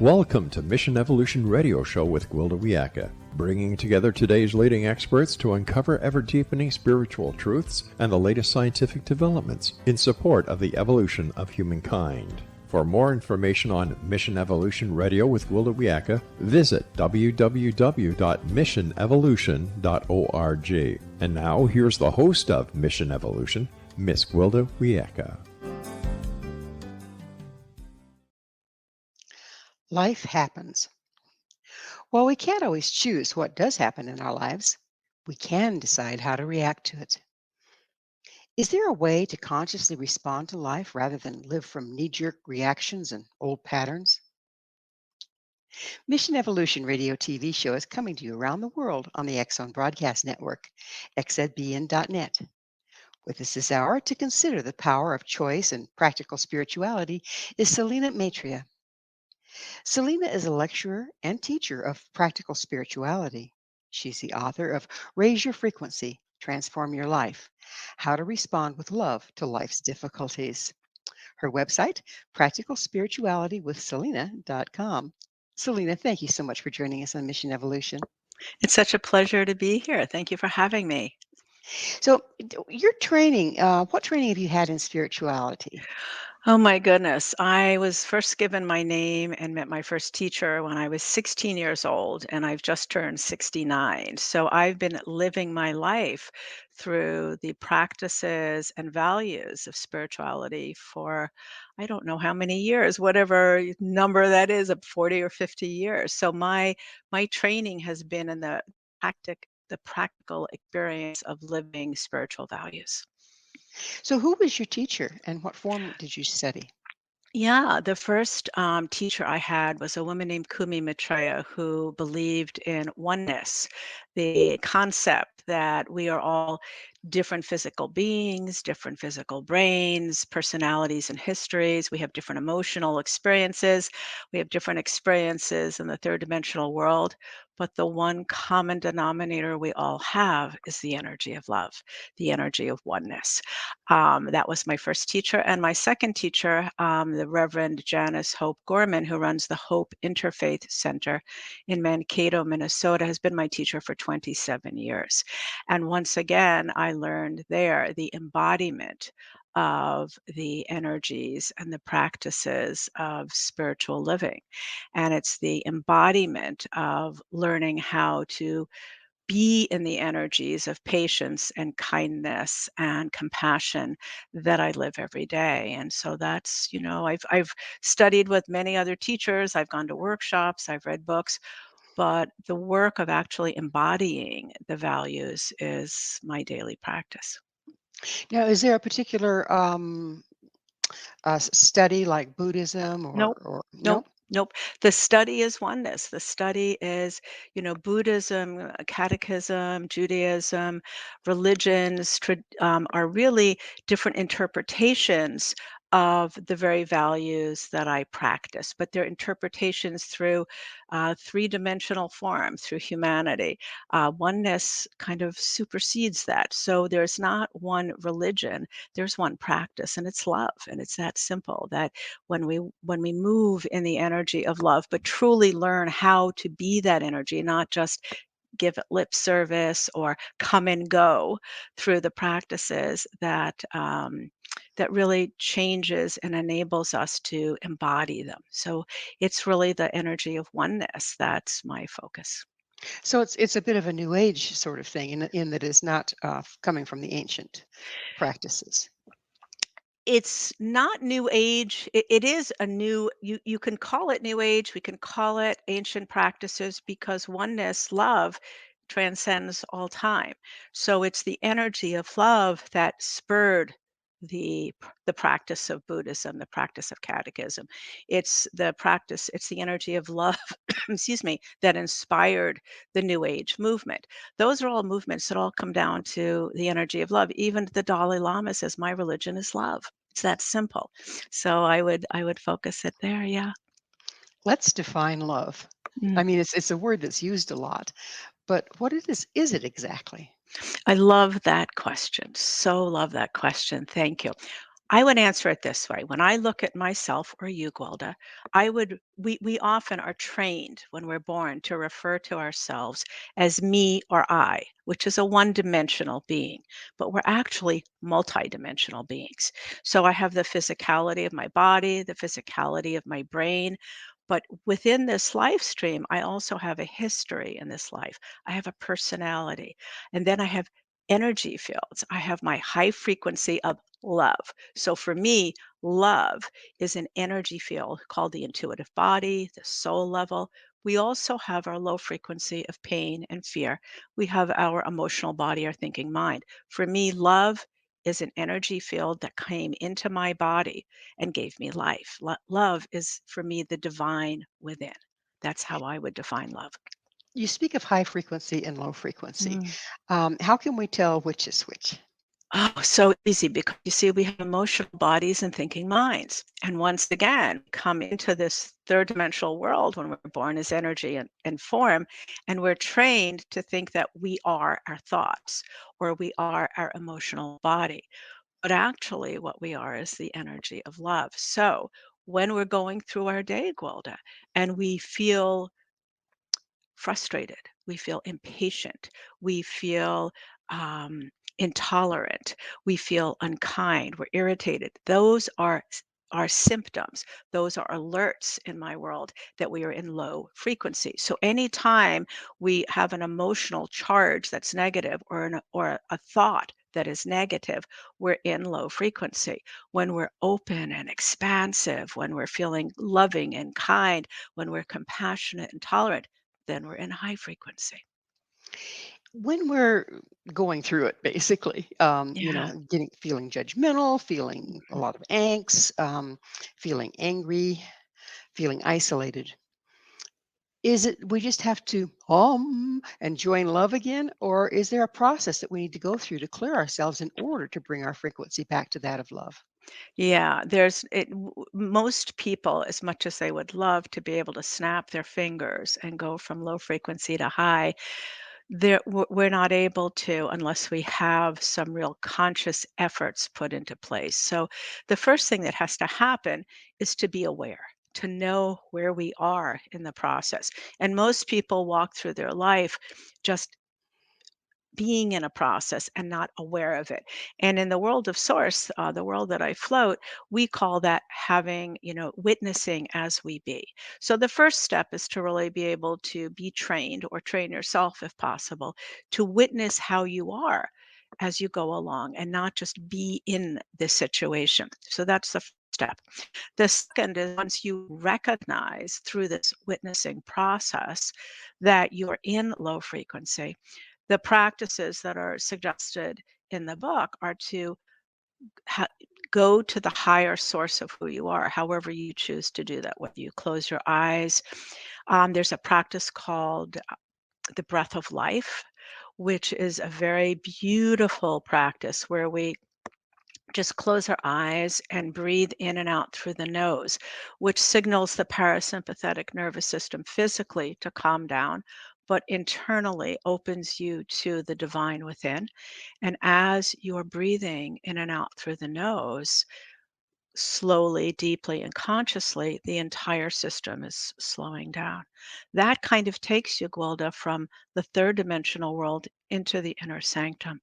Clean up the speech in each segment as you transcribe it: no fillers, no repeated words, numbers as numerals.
Welcome to Mission Evolution Radio Show with Gwilda Wiyaka, bringing together today's leading experts to uncover ever-deepening spiritual truths and the latest scientific developments in support of the evolution of humankind. For more information on Mission Evolution Radio with Gwilda Wiyaka, visit www.missionevolution.org. And now, here's the host of Mission Evolution, Miss Gwilda Wiyaka. Life happens. While we can't always choose what does happen in our lives, we can decide how to react to it. Is there a way to consciously respond to life rather than live from knee-jerk reactions and old patterns? Mission Evolution Radio TV show is coming to you around the world on the X-Zone Broadcast Network, xzbn.net. With us this hour to consider the power of choice and practical spirituality is Selina Maitreya. Selina is a lecturer and teacher of practical spirituality. She's the author of Raise Your Frequency, Transform Your Life, How to Respond with Love to Life's Difficulties. Her website, practicalspiritualitywithselina.com. Selina, thank you so much for joining us on Mission Evolution. It's such a pleasure to be here. Thank you for having me. So your training, what training have you had in spirituality? Oh my goodness. I was first given my name and met my first teacher when I was 16 years old, and I've just turned 69. So I've been living my life through the practices and values of spirituality for I don't know how many years, whatever number that is, of 40 or 50 years. So my training has been in the practical experience of living spiritual values. So who was your teacher and what form did you study? Yeah, the first teacher I had was a woman named Maitreya who believed in oneness, the concept that we are all different physical beings, different physical brains, personalities and histories. We have different emotional experiences. We have different experiences in the third dimensional world. But the one common denominator we all have is the energy of love, the energy of oneness. That was my first teacher. And my second teacher, the Reverend Janice Hope Gorman, who runs the Hope Interfaith Center in Mankato, Minnesota, has been my teacher for 27 years. And once again, I learned there the embodiment of the energies and the practices of spiritual living. And it's the embodiment of learning how to be in the energies of patience and kindness and compassion that I live every day. And so that's, I've studied with many other teachers, I've gone to workshops, I've read books, but the work of actually embodying the values is my daily practice. Now, is there a particular study like Buddhism Nope. or Nope. no? Nope. The study is oneness. The study is, Buddhism, catechism, Judaism, religions are really different interpretations of the very values that I practice, but they're interpretations through three-dimensional form, through humanity. Oneness kind of supersedes that. So there's not one religion, there's one practice, and it's love. And it's that simple that when we move in the energy of love, but truly learn how to be that energy, not just give it lip service or come and go through the practices that really changes and enables us to embody them. So it's really the energy of oneness that's my focus. So it's a bit of a new age sort of thing in that it's not coming from the ancient practices. It's not new age. It is a new, you can call it new age, we can call it ancient practices because oneness, love, transcends all time. So it's the energy of love that spurred the practice of Buddhism, the practice of catechism. It's the energy of love, excuse me, that inspired the New Age movement. Those are all movements that all come down to the energy of love. Even the Dalai Lama says, "My religion is love." It's that simple. So I would focus it there. Yeah. Let's define love. I Mm. mean, it's a word that's used a lot, but what is it exactly? I love that question. So love that question. Thank you. I would answer it this way. When I look at myself or you, Gwilda, we often are trained when we're born to refer to ourselves as me or I, which is a one-dimensional being, but we're actually multidimensional beings. So I have the physicality of my body, the physicality of my brain, but within this life stream, I also have a history in this life. I have a personality, and then I have energy fields. I have my high frequency of love. So for me, love is an energy field called the intuitive body, the soul level. We also have our low frequency of pain and fear. We have our emotional body, our thinking mind. For me, love is an energy field that came into my body and gave me life. Love is for me the divine within. That's how I would define love. You speak of high frequency and low frequency. Mm. How can we tell which is which? Oh, so easy because you see, we have emotional bodies and thinking minds. And once again, come into this third dimensional world when we're born as energy and form, and we're trained to think that we are our thoughts or we are our emotional body. But actually, what we are is the energy of love. So when we're going through our day, Gwilda, and we feel frustrated, we feel impatient, we feel um, intolerant, we feel unkind, we're irritated. Those are symptoms. Those are alerts in my world that we are in low frequency. So anytime we have an emotional charge that's negative or a thought that is negative, we're in low frequency. When we're open and expansive, when we're feeling loving and kind, when we're compassionate and tolerant, then we're in high frequency. When we're going through it, basically, Yeah. feeling judgmental, feeling a Mhm. lot of angst, feeling angry, feeling isolated. Is it we just have to and join love again, or is there a process that we need to go through to clear ourselves in order to bring our frequency back to that of love? Yeah, most people, as much as they would love to be able to snap their fingers and go from low frequency to high, we're not able to unless we have some real conscious efforts put into place. So the first thing that has to happen is to be aware, to know where we are in the process. And most people walk through their life just being in a process and not aware of it. And in the world of source, the world that I float, we call that having, witnessing as we be. So the first step is to really be able to be trained or train yourself if possible to witness how you are as you go along and not just be in this situation. So that's the first step. The second is once you recognize through this witnessing process that you're in low frequency, the practices that are suggested in the book are to ha- go to the higher source of who you are, however you choose to do that, whether you close your eyes. There's a practice called the breath of life, which is a very beautiful practice where we just close our eyes and breathe in and out through the nose, which signals the parasympathetic nervous system physically to calm down, but internally opens you to the divine within. And as you're breathing in and out through the nose, slowly, deeply, and consciously, the entire system is slowing down. That kind of takes you, Gwilda, from the third dimensional world into the inner sanctum.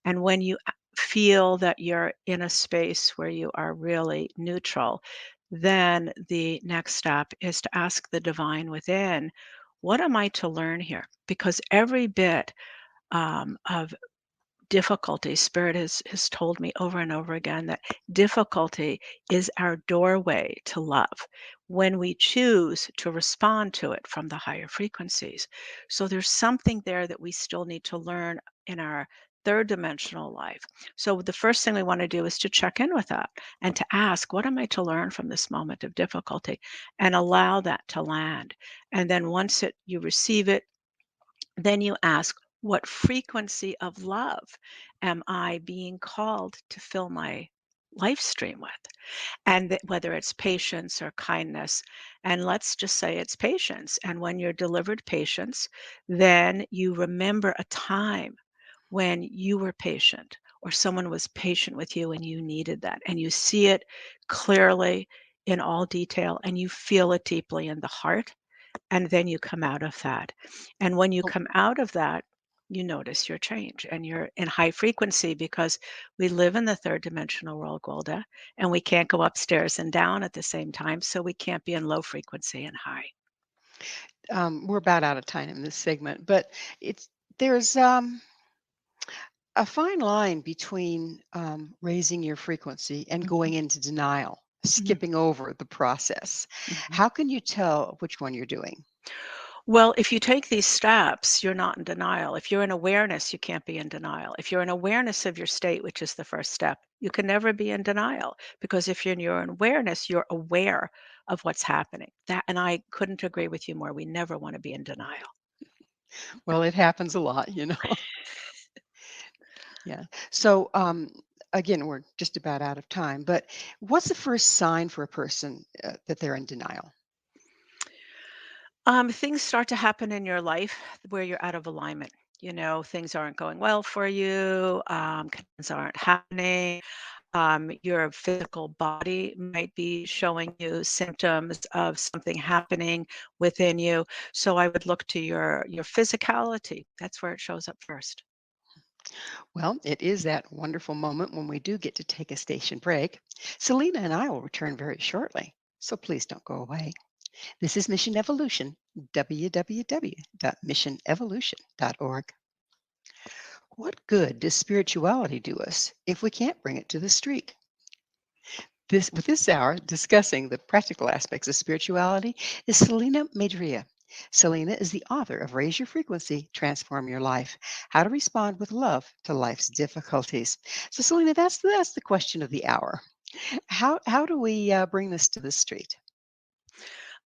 And when you feel that you're in a space where you are really neutral, then the next step is to ask the divine within, what am I to learn here? Because every bit of difficulty, Spirit has told me over and over again that difficulty is our doorway to love when we choose to respond to it from the higher frequencies. So there's something there that we still need to learn in our third dimensional life. So the first thing we want to do is to check in with that and to ask, what am I to learn from this moment of difficulty? And allow that to land. And then once you receive it, then you ask, what frequency of love am I being called to fill my life stream with? And whether it's patience or kindness. And let's just say it's patience. And when you're delivered patience, then you remember a time when you were patient or someone was patient with you and you needed that. And you see it clearly in all detail and you feel it deeply in the heart. And then you come out of that. And when you Oh, come out of that, you notice your change and you're in high frequency because we live in the third dimensional world, Gwilda, and we can't go upstairs and down at the same time. So we can't be in low frequency and high. we're about out of time in this segment, but it's there's a fine line between raising your frequency and Mhm, going into denial, mhm, skipping over the process. mhm. How can you tell which one you're doing? Well, if you take these steps, you're not in denial. If you're in awareness, you can't be in denial. If you're in awareness of your state, which is the first step, you can never be in denial because if you're in your awareness, you're aware of what's happening. That, and I couldn't agree with you more. We never want to be in denial. Well, it happens a lot, you know. Yeah. So, again, we're just about out of time, but what's the first sign for a person that they're in denial? Things start to happen in your life where you're out of alignment. You know, things aren't going well for you, things aren't happening. Your physical body might be showing you symptoms of something happening within you. So I would look to your physicality. That's where it shows up first. Well, it is that wonderful moment when we do get to take a station break. Selena and I will return very shortly, so please don't go away. This is Mission Evolution, www.missionevolution.org. What good does spirituality do us if we can't bring it to the street? This hour, discussing the practical aspects of spirituality, is Selina Maitreya. Selena is the author of Raise Your Frequency, Transform Your Life: How to Respond with Love to Life's Difficulties. So, Selena, that's the question of the hour. How do we bring this to the street?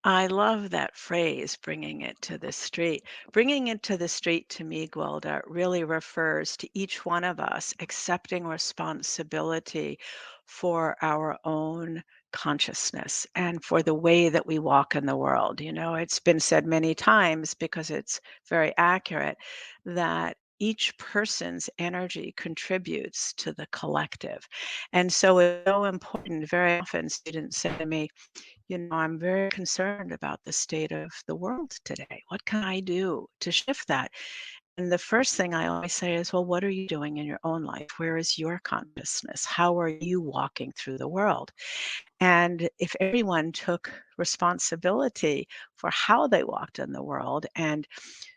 I love that phrase, bringing it to the street. Bringing it to the street to me, Gwilda, really refers to each one of us accepting responsibility for our own consciousness and for the way that we walk in the world. You know, it's been said many times because it's very accurate that each person's energy contributes to the collective. And so it's so important. Very often, students say to me, I'm very concerned about the state of the world today. What can I do to shift that? And the first thing I always say is, well, what are you doing in your own life? Where is your consciousness? How are you walking through the world? And if everyone took responsibility for how they walked in the world and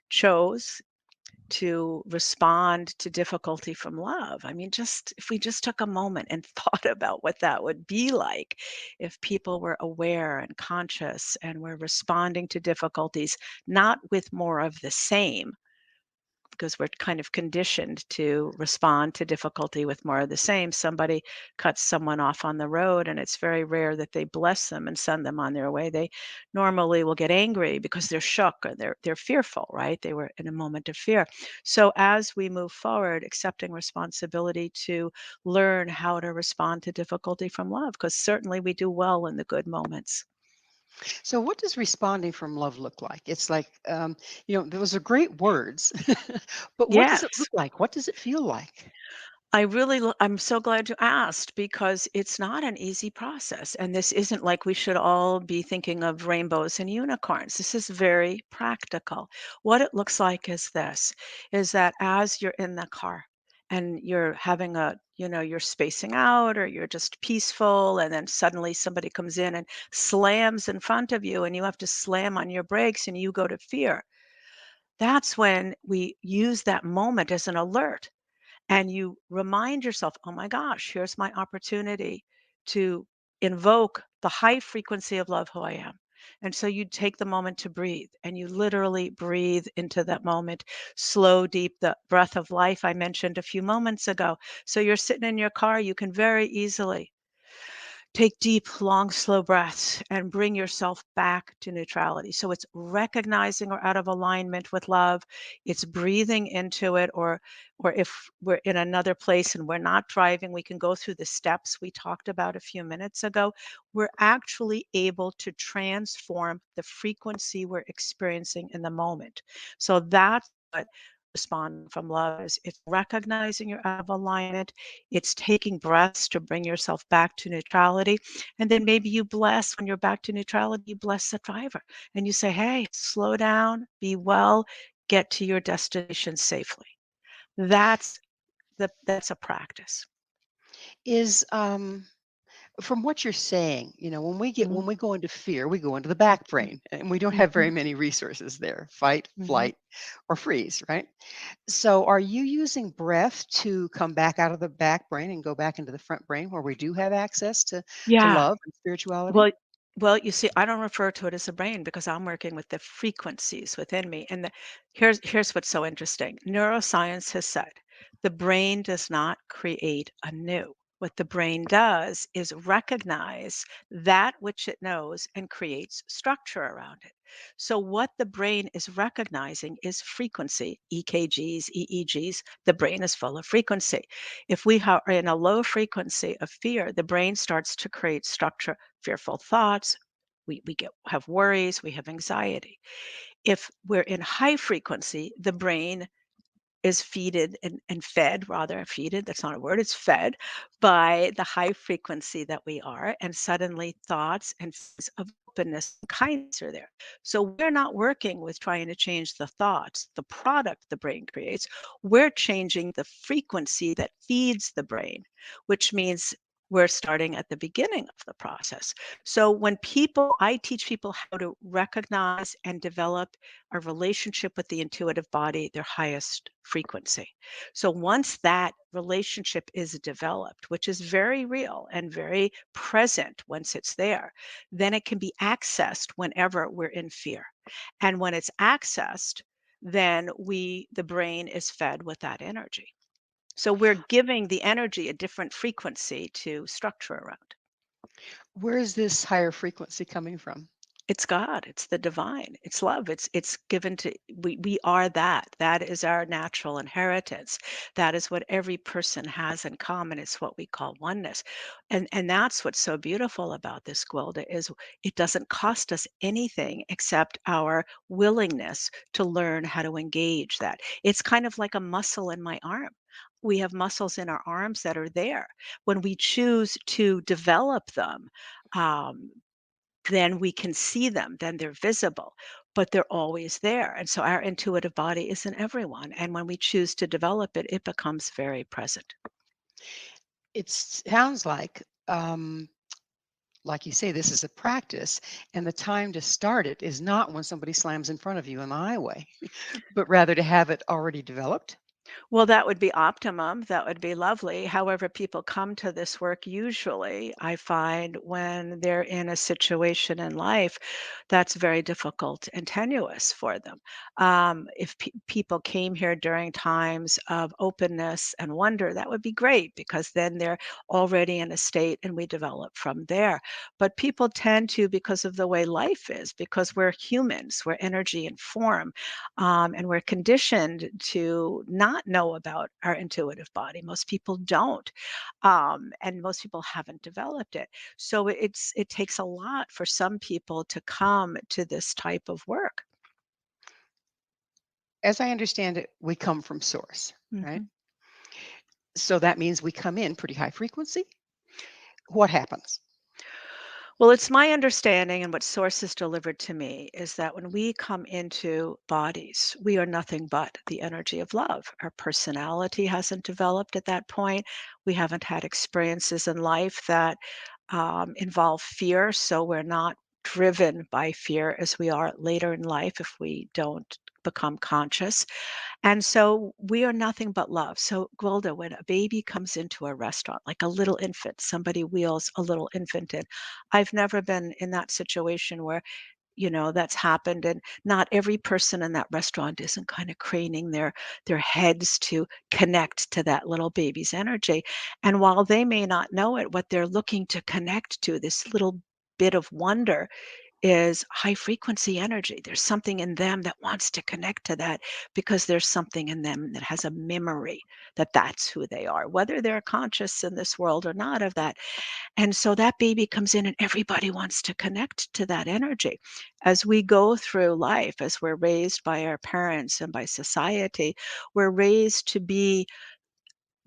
chose to respond to difficulty from love. I mean, just if we just took a moment and thought about what that would be like if people were aware and conscious and were responding to difficulties, not with more of the same, because we're kind of conditioned to respond to difficulty with more of the same. Somebody cuts someone off on the road, and it's very rare that they bless them and send them on their way. They normally will get angry because they're shook or they're fearful, right? They were in a moment of fear. So as we move forward, accepting responsibility to learn how to respond to difficulty from love, because certainly we do well in the good moments. So, what does responding from love look like? It's like, those are great words, but what does it Yes. look like? What does it feel like? I'm so glad you asked because it's not an easy process. And this isn't like we should all be thinking of rainbows and unicorns. This is very practical. What it looks like is this is that as you're in the car and you're having you're spacing out or you're just peaceful, and then suddenly somebody comes in and slams in front of you, and you have to slam on your brakes and you go to fear. That's when we use that moment as an alert and you remind yourself, oh my gosh, here's my opportunity to invoke the high frequency of love who I am. And so you take the moment to breathe and you literally breathe into that moment. Slow, deep, the breath of life I mentioned a few moments ago. So you're sitting in your car, you can very easily take deep, long, slow breaths and bring yourself back to neutrality. So it's recognizing we're out of alignment with love. It's breathing into it, or if we're in another place and we're not driving, we can go through the steps we talked about a few minutes ago. We're actually able to transform the frequency we're experiencing in the moment. So that's what responding from love is it's recognizing you're out of alignment. It's taking breaths to bring yourself back to neutrality. And then maybe you bless when you're back to neutrality, you bless the driver and you say, hey, slow down, be well, get to your destination safely. That's that's a practice. Is from what you're saying, Mhm, when we go into fear, we go into the back brain, and we don't have very mhm, many resources there: fight, mhm. flight, or freeze, right? So, are you using breath to come back out of the back brain and go back into the front brain where we do have access to Yeah. love and spirituality? Well you see, I don't refer to it as a brain because I'm working with the frequencies within me, and here's what's so interesting. Neuroscience has said the brain does not create anew. What the brain does is recognize that which it knows and creates structure around it. So what the brain is recognizing is frequency, EKGs, EEGs. The brain is full of frequency. If we are in a low frequency of fear, the brain starts to create structure, fearful thoughts. We have worries, we have anxiety. If we're in high frequency, the brain is feeded and fed, rather feeded, that's not a word, it's fed by the high frequency that we are. And suddenly thoughts and feelings of openness and kindness are there. So we're not working with trying to change the thoughts, the product the brain creates. We're changing the frequency that feeds the brain, which means we're starting at the beginning of the process. So I teach people how to recognize and develop a relationship with the intuitive body, their highest frequency. So once that relationship is developed, which is very real and very present once it's there, then it can be accessed whenever we're in fear. And when it's accessed, then the brain is fed with that energy. So we're giving the energy a different frequency to structure around. Where is this higher frequency coming from? It's God, it's the divine, it's love, it's given to we are that. That is our natural inheritance. That is what every person has in common. It's what we call oneness. And that's what's so beautiful about this, Gwilda, is it doesn't cost us anything except our willingness to learn how to engage that. It's kind of like a muscle in my arm. We have muscles in our arms that are there. When we choose to develop them, um, then we can see them, then they're visible, but they're always there. And so our intuitive body is in everyone. And when we choose to develop it, it becomes very present. It sounds like you say, this is a practice, and the time to start it is not when somebody slams in front of you on the highway, but rather to have it already developed. Well, that would be optimum. That would be lovely. However, people come to this work usually, I find, when they're in a situation in life that's very difficult and tenuous for them. If people came here during times of openness and wonder, that would be great because then they're already in a state and we develop from there. But people tend to, because of the way life is, because we're humans, we're energy and form, and we're conditioned to not know about our intuitive body. Most people don't, and most people haven't developed it. So it takes a lot for some people to come to this type of work. As I understand it, we come from source, right? Mhm. So that means we come in pretty high frequency. What happens? Well, it's my understanding, and what sources delivered to me is that when we come into bodies, we are nothing but the energy of love. Our personality hasn't developed at that point. We haven't had experiences in life that involve fear, so we're not driven by fear as we are later in life if we don't become conscious. And so we are nothing but love. So, Gwilda, when a baby comes into a restaurant, like a little infant, somebody wheels a little infant in. I've never been in that situation where, that's happened. And not every person in that restaurant isn't kind of craning their heads to connect to that little baby's energy. And while they may not know it, what they're looking to connect to, this little bit of wonder, is high frequency energy. There's something in them that wants to connect to that because there's something in them that has a memory that that's who they are, whether they're conscious in this world or not of that. And so that baby comes in and everybody wants to connect to that energy. As we go through life, as we're raised by our parents and by society, we're raised to be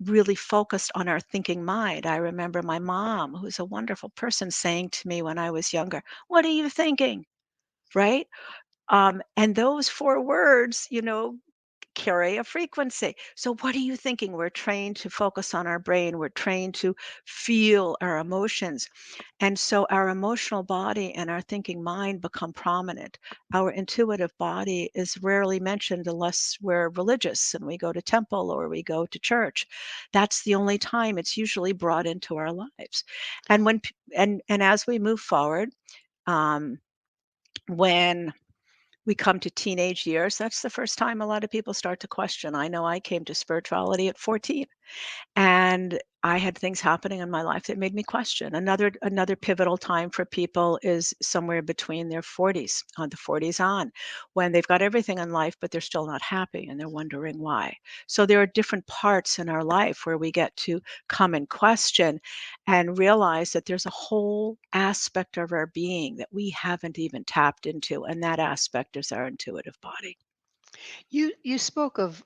really focused on our thinking mind. I remember my mom, who's a wonderful person, saying to me when I was younger, "What are you thinking?" Right? And those 4 words, carry a frequency. So what are you thinking? We're trained to focus on our brain. We're trained to feel our emotions. And so our emotional body and our thinking mind become prominent. Our intuitive body is rarely mentioned unless we're religious and we go to temple or we go to church. That's the only time it's usually brought into our lives. And and as we move forward, um, when we come to teenage years, that's the first time a lot of people start to question. I know I came to spirituality at 14. And I had things happening in my life that made me question. Another pivotal time for people is somewhere between their 40s, on the 40s on, when they've got everything in life, but they're still not happy and they're wondering why. So there are different parts in our life where we get to come and question and realize that there's a whole aspect of our being that we haven't even tapped into, and that aspect is our intuitive body. You spoke of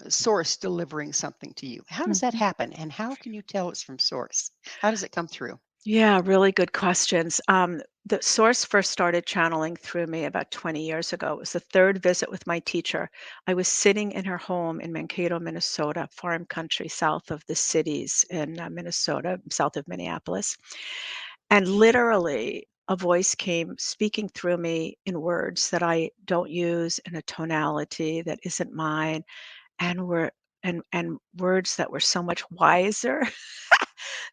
source delivering something to you. How does that Mhm. happen, and how can you tell it's from source? How does it come through? Yeah, really good questions. The source first started channeling through me about 20 years ago. It was the third visit with my teacher. I was sitting in her home in Mankato, Minnesota, farm country south of the cities in Minnesota, south of Minneapolis. And literally, a voice came speaking through me in words that I don't use, in a tonality that isn't mine, and were and words that were so much wiser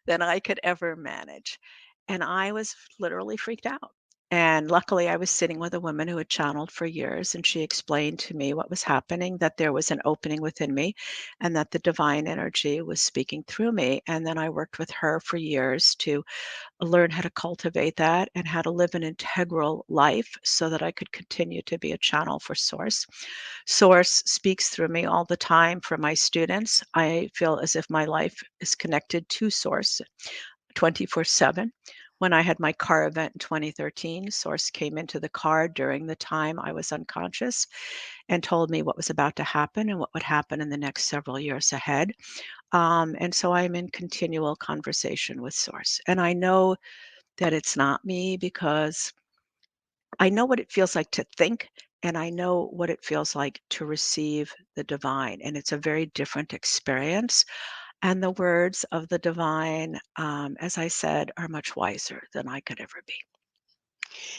than I could ever manage. And I was literally freaked out. And luckily, I was sitting with a woman who had channeled for years, and she explained to me what was happening, that there was an opening within me, and that the divine energy was speaking through me. And then I worked with her for years to learn how to cultivate that and how to live an integral life so that I could continue to be a channel for Source. Source speaks through me all the time for my students. I feel as if my life is connected to Source 24/7. When I had my car event in 2013, Source came into the car during the time I was unconscious and told me what was about to happen and what would happen in the next several years ahead. And so I'm in continual conversation with Source. And I know that it's not me because I know what it feels like to think, and I know what it feels like to receive the divine. And it's a very different experience. And the words of the divine, as I said, are much wiser than I could ever be.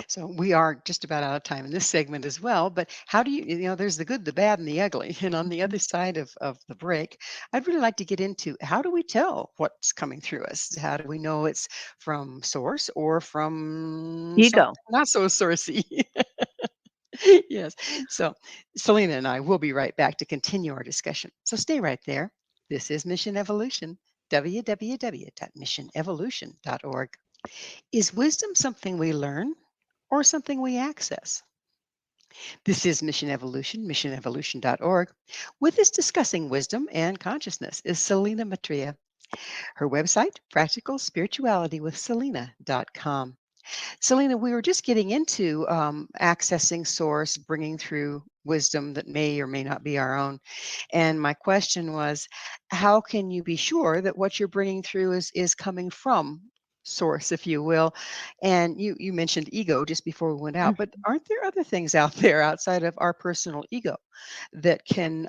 So we are just about out of time in this segment as well. But how do there's the good, the bad, and the ugly. And on the Mhm. other side of the break, I'd really like to get into how do we tell what's coming through us? How do we know it's from source or from something Ego. not so sourcey? Yes. So Selena and I will be right back to continue our discussion. So stay right there. This is Mission Evolution, www.missionevolution.org. Is wisdom something we learn or something we access? This is Mission Evolution, missionevolution.org. With us discussing wisdom and consciousness is Selina Maitreya. Her website, practicalspiritualitywithselina.com. Selena, we were just getting into accessing source, bringing through wisdom that may or may not be our own. And my question was, how can you be sure that what you're bringing through is coming from source, if you will? And you mentioned ego just before we went out, but Mhm. aren't there other things out there outside of our personal ego that can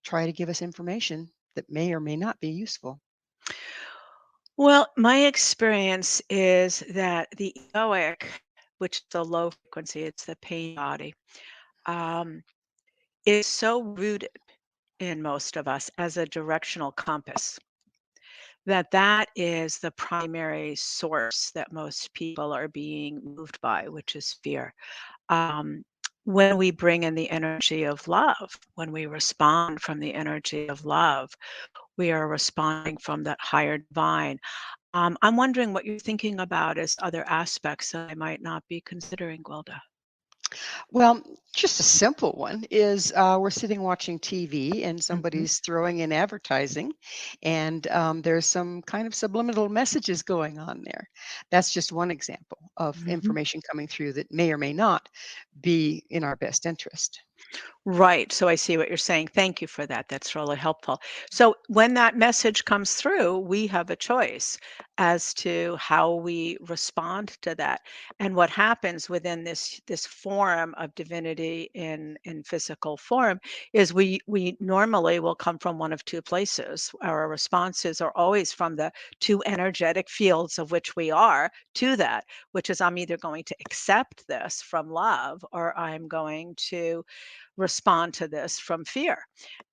try to give us information that may or may not be useful? Well, my experience is that the egoic, which is the low frequency, it's the pain body, um, is so rooted in most of us as a directional compass that is the primary source that most people are being moved by, which is fear. Um, when we bring in the energy of love, when we respond from the energy of love, we are responding from that higher divine. I'm wondering what you're thinking about as other aspects that I might not be considering, Gwilda. Well, just a simple one is we're sitting watching TV and Mhm. somebody's throwing in advertising, and there's some kind of subliminal messages going on there. That's just one example of Mhm. information coming through that may or may not be in our best interest. Right. So I see what you're saying. Thank you for that. That's really helpful. So when that message comes through, we have a choice as to how we respond to that. And what happens within this form of divinity in physical form is we normally will come from one of two places. Our responses are always from the two energetic fields of which we are to that, which is I'm either going to accept this from love or I'm going to respond to this from fear.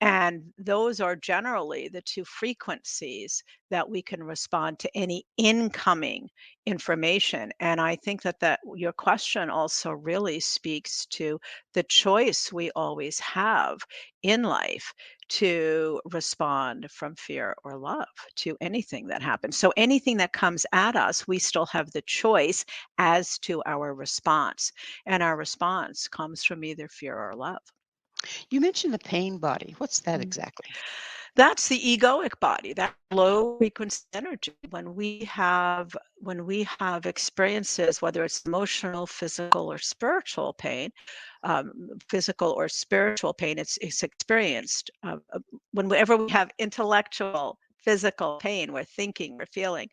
And those are generally the two frequencies that we can respond to any incoming information. And I think that your question also really speaks to the choice we always have in life to respond from fear or love to anything that happens. So anything that comes at us, we still have the choice as to our response. And our response comes from either fear or love. You mentioned the pain body. What's that Mm. exactly? That's the egoic body, that low frequency energy. When we have experiences, whether it's emotional, physical, or spiritual pain, physical or spiritual pain, it's experienced. Whenever we have intellectual, physical pain, we're thinking, we're feeling,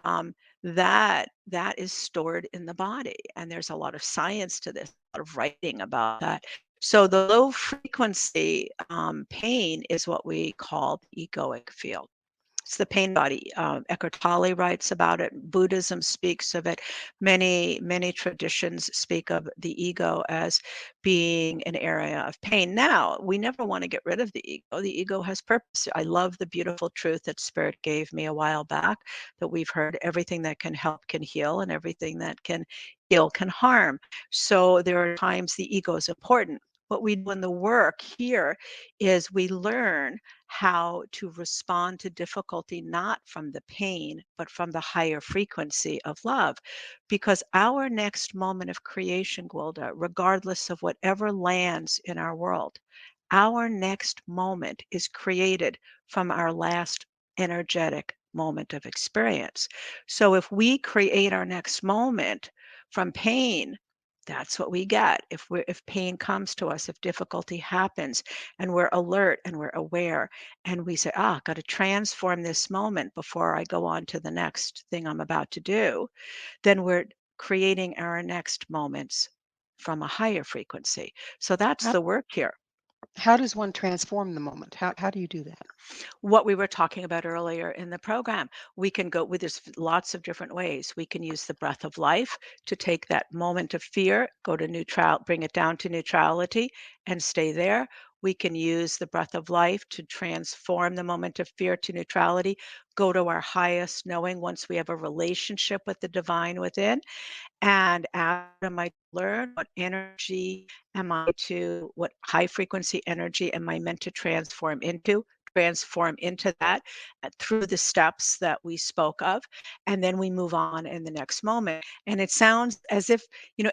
um, that is stored in the body, and there's a lot of science to this, a lot of writing about that. So the low frequency pain is what we call the egoic field. It's the pain body. Eckhart Tolle writes about it. Buddhism speaks of it. Many traditions speak of the ego as being an area of pain. Now, we never want to get rid of the ego. The ego has purpose. I love the beautiful truth that Spirit gave me a while back, that we've heard everything that can help can heal, and everything that can heal can harm. So there are times the ego is important. What we do in the work here is we learn how to respond to difficulty not from the pain, but from the higher frequency of love. Because our next moment of creation, Gwilda, regardless of whatever lands in our world, our next moment is created from our last energetic moment of experience. So if we create our next moment from pain, that's what we get. If pain comes to us, if difficulty happens, and we're alert and we're aware, and we say, got to transform this moment before I go on to the next thing I'm about to do, then we're creating our next moments from a higher frequency. So that's How, the work here. how does one transform the moment? How do you do that? What we were talking about earlier in the program, we can go with there's lots of different ways. We can use the breath of life to take that moment of fear, go to neutral, bring it down to neutrality and stay there. We can use the breath of life to transform the moment of fear to neutrality, go to our highest knowing once we have a relationship with the divine within, and ask, what am I to learn? What high frequency energy am I meant to transform into? Transform into that through the steps that we spoke of. And then we move on in the next moment. And it sounds as if,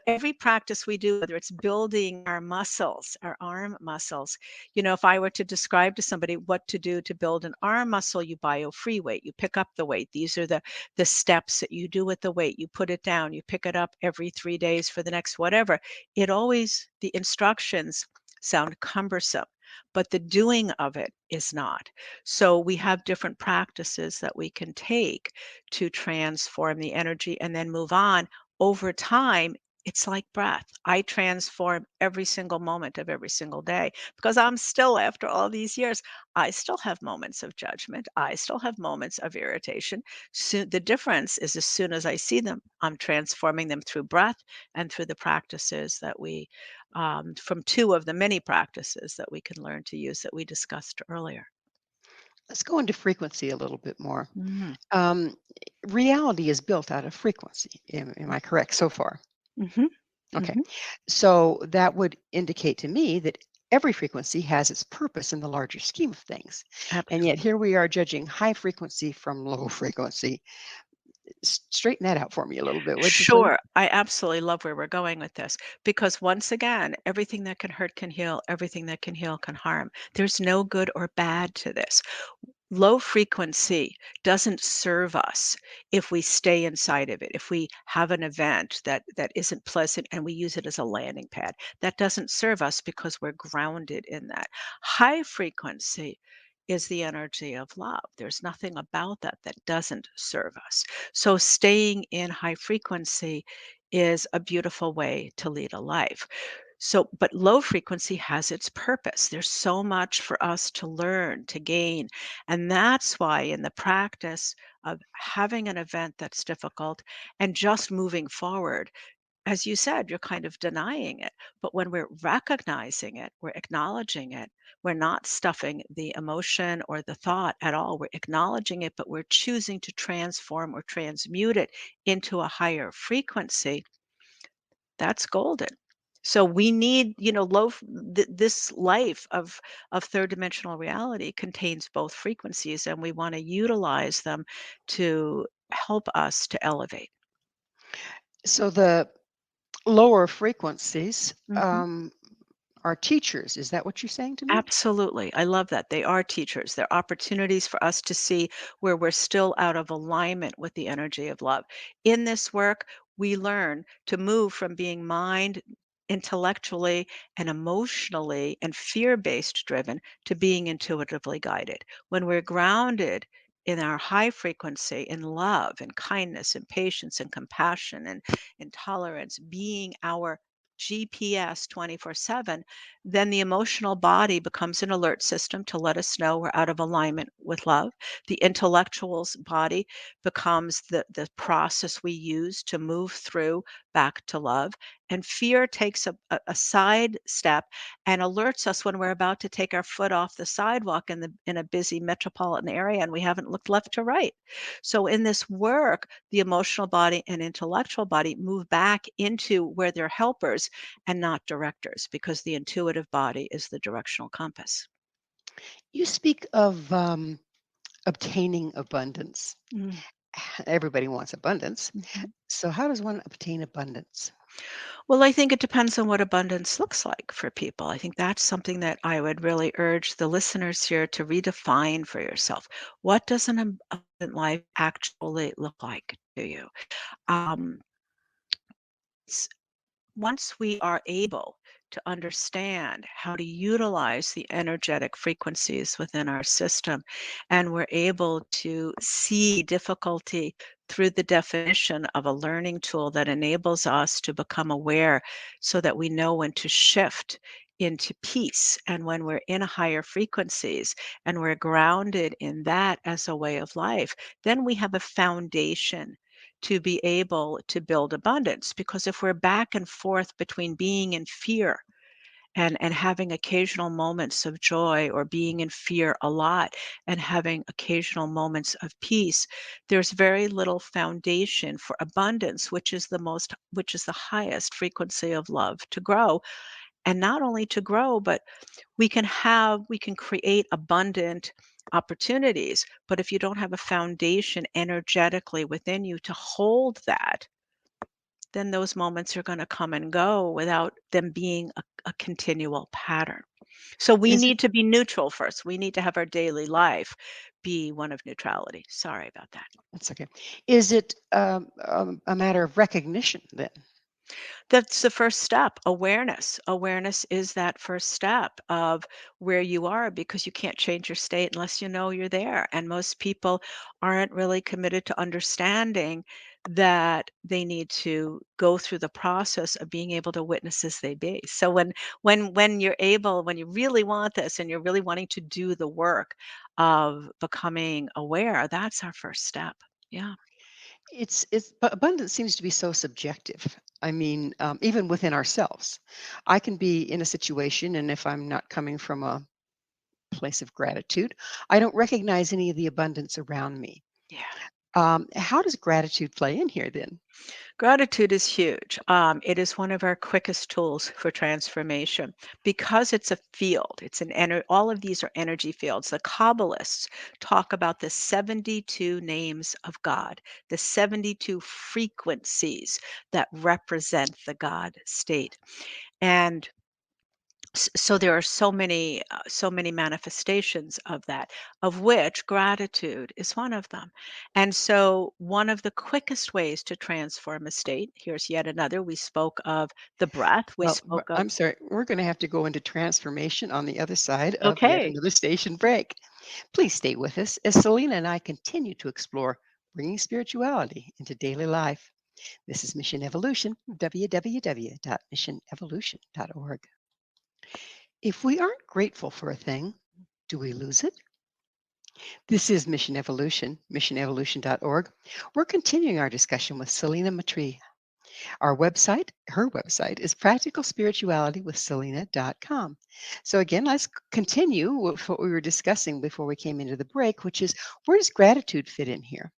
every practice we do, whether it's building our muscles, our arm muscles, if I were to describe to somebody what to do to build an arm muscle, you bio free weight, you pick up the weight. These are the steps that you do with the weight. You put it down, you pick it up every 3 days for the next whatever. The instructions sound cumbersome, but the doing of it is not. So we have different practices that we can take to transform the energy and then move on. Over time, it's like breath. I transform every single moment of every single day because I'm still, after all these years, I still have moments of judgment. I still have moments of irritation. The difference is as soon as I see them, I'm transforming them through breath and through the practices that from two of the many practices that we can learn to use that we discussed earlier. Let's go into frequency a little bit more. Mhm. Um, Reality is built out of frequency. Am I correct so far? Mhm. Okay. Mhm. So that would indicate to me that every frequency has its purpose in the larger scheme of things. And yet Absolutely. here we are judging high frequency from low frequency. Straighten that out for me a little bit, would you please? Sure. I absolutely love where we're going with this because once again, everything that can hurt can heal, everything that can heal can harm. There's no good or bad to this. Low frequency doesn't serve us if we stay inside of it. If we have an event that isn't pleasant and we use it as a landing pad, that doesn't serve us because we're grounded in that. High frequency is the energy of love. There's nothing about that that doesn't serve us. So staying in high frequency is a beautiful way to lead a life. So, but low frequency has its purpose. There's so much for us to learn, to gain. And that's why, in the practice of having an event that's difficult and just moving forward, as you said, you're kind of denying it. But when we're recognizing it, we're acknowledging it, we're not stuffing the emotion or the thought at all. We're acknowledging it, but we're choosing to transform or transmute it into a higher frequency. That's golden. So we need, this life of third dimensional reality contains both frequencies, and we want to utilize them to help us to elevate. So the lower frequencies Mhm. are teachers. Is that what you're saying to me? Absolutely. I love that. They are teachers. They're opportunities for us to see where we're still out of alignment with the energy of love. In this work, we learn to move from being mind, intellectually, and emotionally and fear based driven to being intuitively guided. When we're grounded in our high frequency in love and kindness and patience and compassion and tolerance, being our GPS 24/7, then the emotional body becomes an alert system to let us know we're out of alignment with love. The intellectual's body becomes the process we use to move through back to love. And fear takes a side step and alerts us when we're about to take our foot off the sidewalk in a busy metropolitan area and we haven't looked left to right. So in this work, the emotional body and intellectual body move back into where they're helpers and not directors because the intuitive body is the directional compass. You speak of obtaining abundance. Mm, Everybody wants abundance. mhm. So, how does one obtain abundance? Well, I think it depends on what abundance looks like for people. I think that's something that I would really urge the listeners here to redefine for yourself. What does an abundant life actually look like to you? Um, Once we are able to understand how to utilize the energetic frequencies within our system, and we're able to see difficulty through the definition of a learning tool that enables us to become aware so that we know when to shift into peace and when we're in higher frequencies and we're grounded in that as a way of life, then we have a foundation to be able to build abundance. Because if we're back and forth between being in fear and having occasional moments of joy or being in fear a lot and having occasional moments of peace, there's very little foundation for abundance, which is the highest frequency of love to grow. And not only to grow, but we can create abundant opportunities, but if you don't have a foundation energetically within you to hold that, then those moments are going to come and go without them being a continual pattern. So we Is it? need to be neutral first. We need to have our daily life be one of neutrality. Sorry about that. That's okay. Is it a matter of recognition then? That's the first step, awareness. Awareness is that first step of where you are because you can't change your state unless you know you're there. And most people aren't really committed to understanding that they need to go through the process of being able to witness as they be. So when you're able, when you really want this and you're really wanting to do the work of becoming aware, that's our first step. Yeah. But abundance seems to be so subjective. I mean, even within ourselves, I can be in a situation, and if I'm not coming from a place of gratitude, I don't recognize any of the abundance around me. Yeah. How does gratitude play in here then? Gratitude is huge. It is one of our quickest tools for transformation because it's a field. It's an all of these are energy fields. The Kabbalists talk about the 72 names of God, the 72 frequencies that represent the God state. And so there are so many manifestations of that, of which gratitude is one of them. And so one of the quickest ways to transform a state, here's yet another. We spoke of the breath. We Well, but spoke of I'm sorry, we're going to have to go into transformation on the other side of yet okay. another station break. Please stay with us as Selena and I continue to explore bringing spirituality into daily life. This is Mission Evolution, www.missionevolution.org. If we aren't grateful for a thing, do we lose it? This is Mission Evolution, missionevolution.org. We're continuing our discussion with Selina Maitreya. Her website is practicalspiritualitywithselina.com. So again, let's continue with what we were discussing before we came into the break, which is where does gratitude fit in here?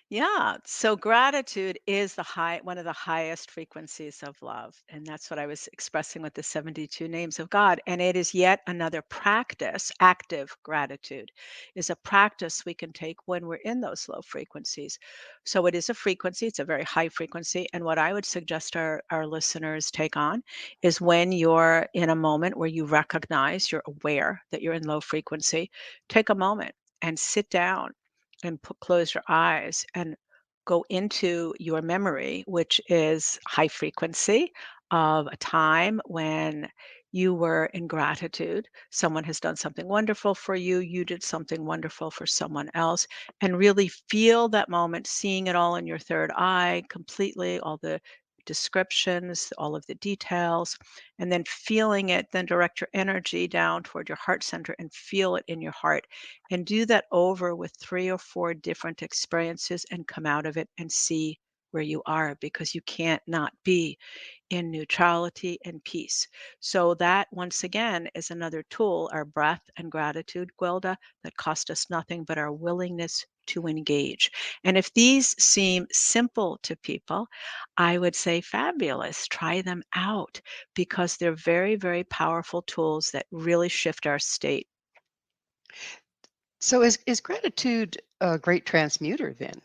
Yeah. So gratitude is one of the highest frequencies of love. And that's what I was expressing with the 72 names of God. And it is yet another practice. Active gratitude is a practice we can take when we're in those low frequencies. So it is a frequency, it's a very high frequency. And what I would suggest our listeners take on is when you're in a moment where you recognize, you're aware that you're in low frequency, take a moment and sit down and close your eyes and go into your memory, which is high frequency of a time when you were in gratitude. Someone has done something wonderful for you. You did something wonderful for someone else. And really feel that moment, seeing it all in your third eye completely, all the descriptions, all of the details, and then feeling it, then direct your energy down toward your heart center and feel it in your heart and do that over with 3 or 4 different experiences and come out of it and see where you are because you can't not be in neutrality and peace. So that once again is another tool, our breath and gratitude, Gwilda, that cost us nothing but our willingness to engage. And if these seem simple to people, I would say fabulous. Try them out because they're very, very powerful tools that really shift our state. So is gratitude a great transmuter then?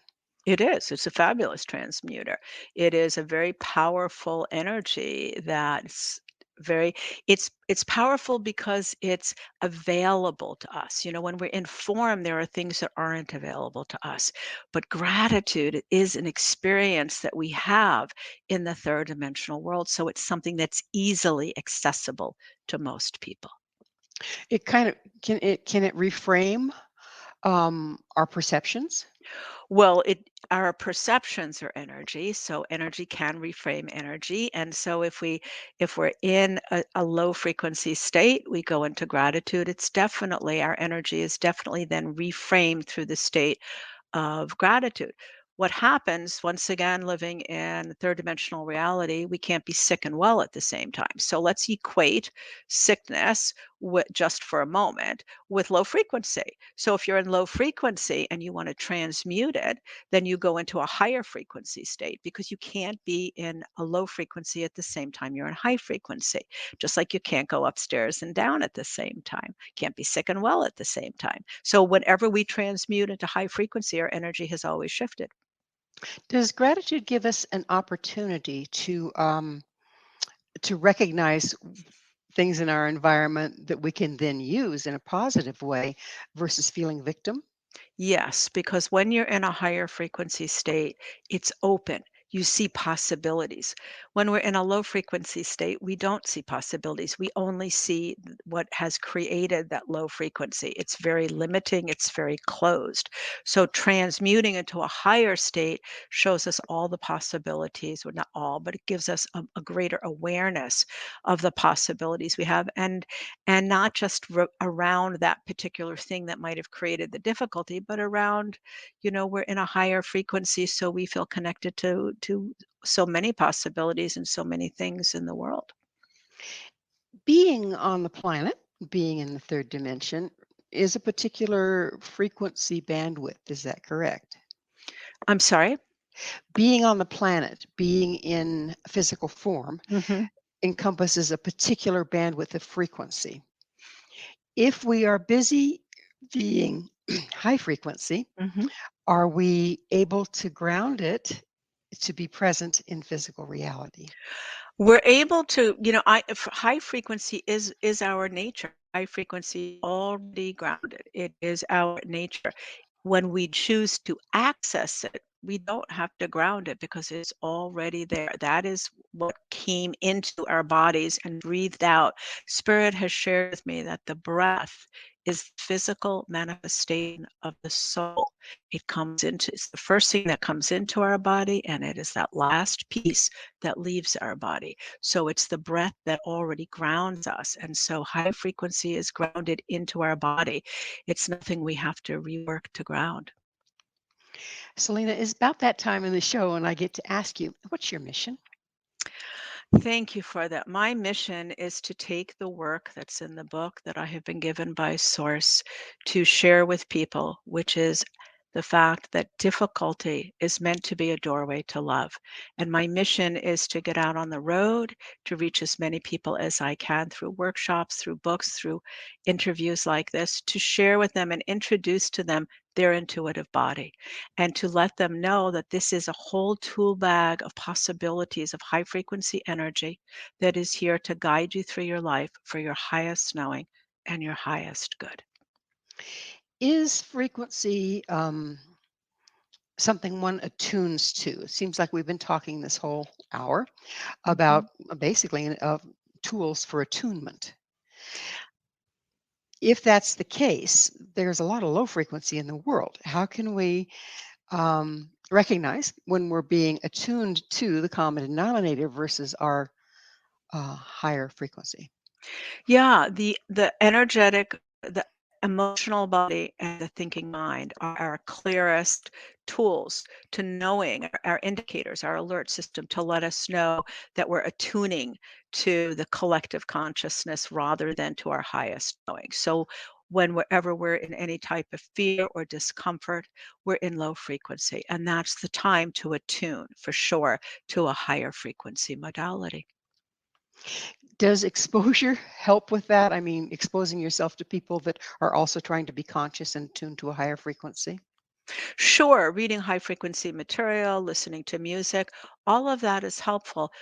It is. It's a fabulous transmuter. It is a very powerful energy that's very it's powerful because it's available to us. You know, when we're in form, there are things that aren't available to us. But gratitude is an experience that we have in the third dimensional world. So it's something that's easily accessible to most people. It kind of can it reframe our perceptions? Well, it our perceptions are energy, so energy can reframe energy. And so if we're in a low frequency state, we go into gratitude. It's definitely our energy is definitely then reframed through the state of gratitude. What happens, once again, living in third dimensional reality, we can't be sick and well at the same time. So let's equate sickness with, just for a moment, with low frequency. So if you're in low frequency and you want to transmute it, then you go into a higher frequency state because you can't be in a low frequency at the same time you're in high frequency. Just like you can't go upstairs and down at the same time. Can't be sick and well at the same time. So whenever we transmute into high frequency, our energy has always shifted. Does gratitude give us an opportunity to recognize things in our environment that we can then use in a positive way versus feeling victim? Yes, because when you're in a higher frequency state, it's open. You see possibilities. When we're in a low frequency state, we don't see possibilities. We only see what has created that low frequency. It's very limiting, it's very closed. So, transmuting into a higher state shows us all the possibilities, or not all, but it gives us a greater awareness of the possibilities we have. And not just around that particular thing that might have created the difficulty, but around, we're in a higher frequency, so we feel connected to so many possibilities and so many things in the world. Being on the planet, being in the third dimension, is a particular frequency bandwidth. Is that correct? I'm sorry? Being on the planet, being in physical form, Mhm, encompasses a particular bandwidth of frequency. If we are busy being high frequency, mhm. are we able to ground it to be present in physical reality? We're able to, high frequency is our nature. High frequency already grounded. It is our nature. When we choose to access it, we don't have to ground it because it's already there. That is what came into our bodies and breathed out. Spirit has shared with me that the breath is the physical manifestation of the soul. It's the first thing that comes into our body, and it is that last piece that leaves our body. So it's the breath that already grounds us. And so high frequency is grounded into our body. It's nothing we have to rework to ground. Selena, it's about that time in the show, and I get to ask you, what's your mission? Thank you for that. My mission is to take the work that's in the book that I have been given by Source to share with people, which is the fact that difficulty is meant to be a doorway to love. And my mission is to get out on the road, to reach as many people as I can through workshops, through books, through interviews like this, to share with them and introduce to them their intuitive body, and to let them know that this is a whole tool bag of possibilities of high frequency energy that is here to guide you through your life for your highest knowing and your highest good. Is frequency something one attunes to? It seems like we've been talking this whole hour about Mhm. basically tools for attunement. If that's the case, there's a lot of low frequency in the world. How can we recognize when we're being attuned to the common denominator versus our higher frequency? Yeah, the energetic, the emotional body and the thinking mind are our clearest tools to knowing, our indicators, our alert system to let us know that we're attuning to the collective consciousness rather than to our highest knowing. So whenever we're in any type of fear or discomfort, we're in low frequency. And that's the time to attune for sure to a higher frequency modality. Does exposure help with that? I mean, exposing yourself to people that are also trying to be conscious and tuned to a higher frequency? Sure, reading high frequency material, listening to music, all of that is helpful,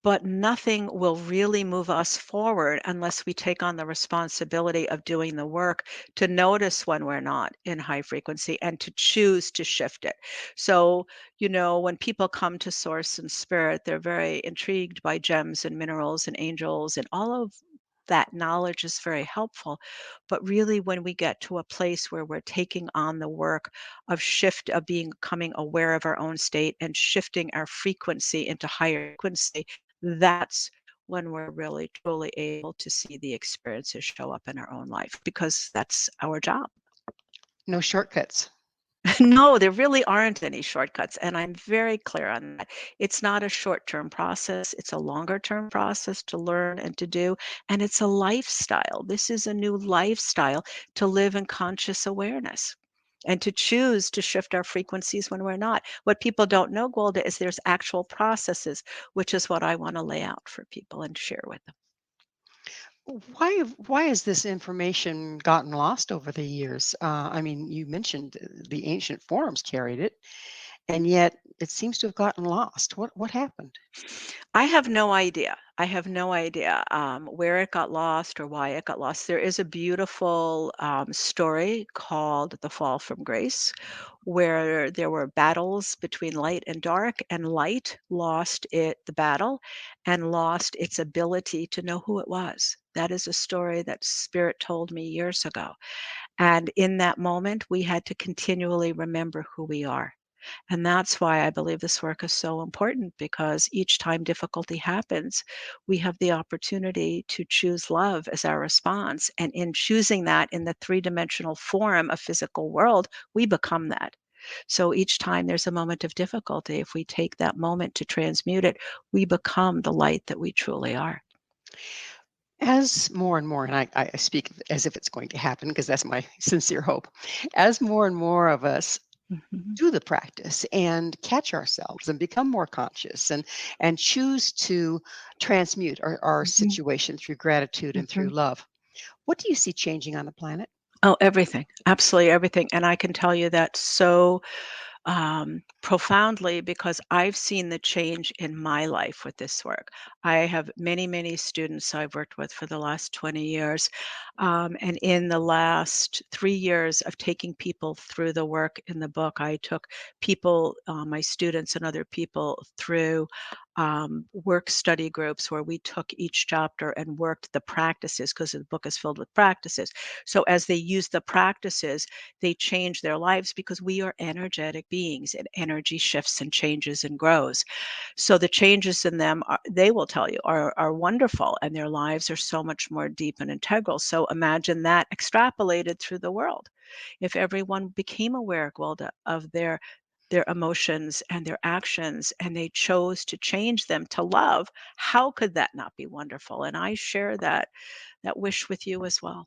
but nothing will really move us forward unless we take on the responsibility of doing the work to notice when we're not in high frequency and to choose to shift it. So, when people come to Source and Spirit, they're very intrigued by gems and minerals and angels, and all of that knowledge is very helpful. But really, when we get to a place where we're taking on the work of becoming aware of our own state and shifting our frequency into higher frequency, that's when we're really truly able to see the experiences show up in our own life because that's our job. No shortcuts. No, there really aren't any shortcuts, and I'm very clear on that. It's not a short-term process, it's a longer-term process to learn and to do, and it's a lifestyle. This is a new lifestyle to live in conscious awareness and to choose to shift our frequencies when we're not. What people don't know, Gwilda, is there's actual processes, which is what I want to lay out for people and share with them. Why has this information gotten lost over the years? I mean, you mentioned the ancient forums carried it, and yet it seems to have gotten lost. What happened? I have no idea. I have no idea where it got lost or why it got lost. There is a beautiful story called The Fall from Grace, where there were battles between light and dark, and light lost the battle and lost its ability to know who it was. That is a story that Spirit told me years ago. And in that moment, we had to continually remember who we are. And that's why I believe this work is so important because each time difficulty happens, we have the opportunity to choose love as our response. And in choosing that in the three-dimensional form of physical world, we become that. So each time there's a moment of difficulty, if we take that moment to transmute it, we become the light that we truly are. As more and more, and I speak as if it's going to happen because that's my sincere hope, as more and more of us Mhm. do the practice and catch ourselves and become more conscious and choose to transmute our Mhm. situation through gratitude and through Mhm. love. What do you see changing on the planet? Oh, everything. Absolutely everything. And I can tell you that so profoundly because I've seen the change in my life with this work. I have many, many students I've worked with for the last 20 years. And in the last 3 years of taking people through the work in the book, I took people, my students and other people through work study groups where we took each chapter and worked the practices because the book is filled with practices. So as they use the practices, they change their lives because we are energetic beings and energy shifts and changes and grows. So the changes in them are, they will tell you are wonderful and their lives are so much more deep and integral. So imagine that extrapolated through the world. If everyone became aware, Gwilda, of their emotions and their actions and they chose to change them to love, how could that not be wonderful? And I share that wish with you as well.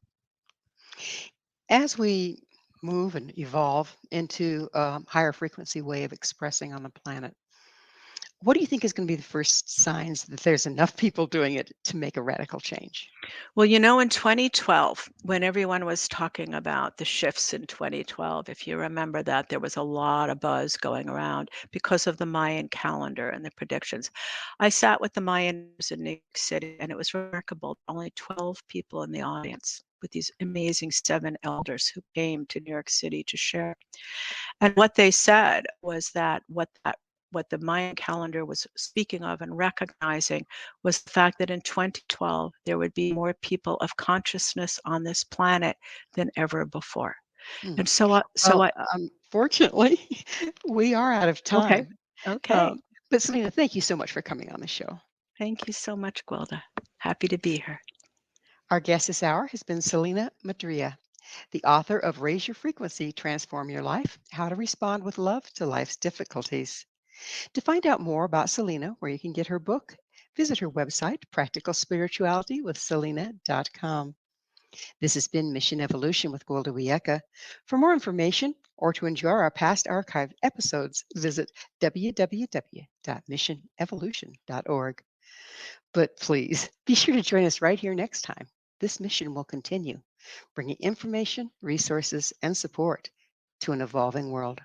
As we move and evolve into a higher frequency way of expressing on the planet, what do you think is going to be the first signs that there's enough people doing it to make a radical change? Well, in 2012, when everyone was talking about the shifts in 2012, if you remember that, there was a lot of buzz going around because of the Mayan calendar and the predictions. I sat with the Mayans in New York City, and it was remarkable. Only 12 people in the audience with these amazing 7 elders who came to New York City to share. And what they said was that what the Mayan calendar was speaking of and recognizing was the fact that in 2012 there would be more people of consciousness on this planet than ever before. Hmm. And so I Unfortunately, we are out of okay, time. okay. Um, but Selena, thank you so much for coming on the show. Thank you so much, Gwilda. Happy to be here. Our guest this hour has been Selina Maitreya, the author of Raise Your Frequency, Transform Your Life, How to Respond with Love to Life's Difficulties. To find out more about Selena, where you can get her book, visit her website, practicalspiritualitywithselena.com. This has been Mission Evolution with Gwilda Wiyaka. For more information or to enjoy our past archived episodes, visit www.missionevolution.org. But please be sure to join us right here next time. This mission will continue, bringing information, resources, and support to an evolving world.